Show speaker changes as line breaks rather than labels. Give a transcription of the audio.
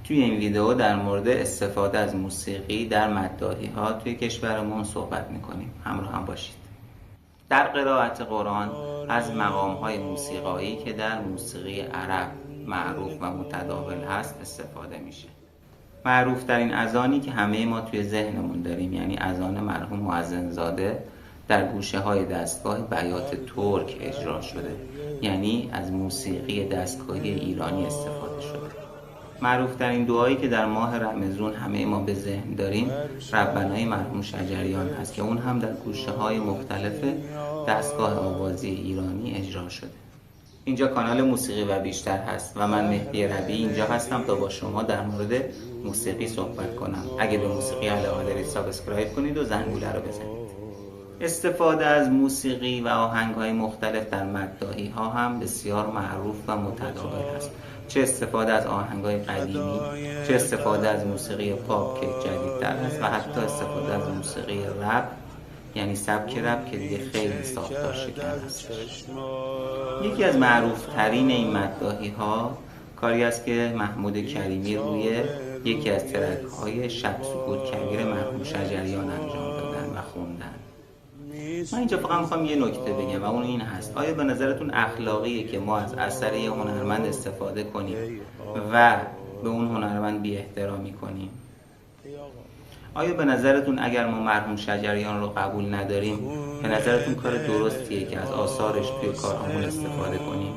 توی این ویدیو در مورد استفاده از موسیقی در مداحی‌ها توی کشورمون صحبت میکنیم. همراه هم باشید. در قرائت قرآن از مقام‌های موسیقایی که در موسیقی عرب معروف و متداول هست استفاده میشه. معروف ترین اذانی که همه ما توی ذهنمون داریم، یعنی اذان مرحوم مؤذن‌زاده، در گوشه‌های دستگاه بیات ترک اجرا شده، یعنی از موسیقی دستگاهی ایرانی استفاده شده. معروف ترین دعایی که در ماه رمضان همه ما به ذهن داریم ربنای مرحوم شجریان هست که اون هم در گوشه‌های مختلف دستگاه آوازی ایرانی اجرا شده. اینجا کانال موسیقی و بیشتر هست و من مهدی ربیعی اینجا هستم تا با شما در مورد موسیقی صحبت کنم. اگه به موسیقی علاقه دارید سابسکرایب کنید و زنگوله رو بزنید. استفاده از موسیقی و آهنگ‌های مختلف در مداحی‌ها هم بسیار معروف و متداول است. چه استفاده از آهنگ‌های قدیمی، چه استفاده از موسیقی پاپ که جدیدتر است و حتی استفاده از موسیقی رپ، یعنی سبک رپ که دیگه خیلی ساختار شکن است. یکی از معروف ترین این مداحی‌ها کاری است که محمود کریمی روی یکی از ترک‌های شب سکوت کبیر مرحوم شجریان انجام دادن و خوندن. من اینجا فقط میخوام یه نکته بگم و اون این هست: آیا به نظرتون اخلاقیه که ما از اثر یه هنرمند استفاده کنیم و به اون هنرمند بی احترامی کنیم؟ آیا به نظرتون اگر ما مرحوم شجریان رو قبول نداریم به نظرتون کار درستیه که از آثارش توی کارهامون استفاده کنیم؟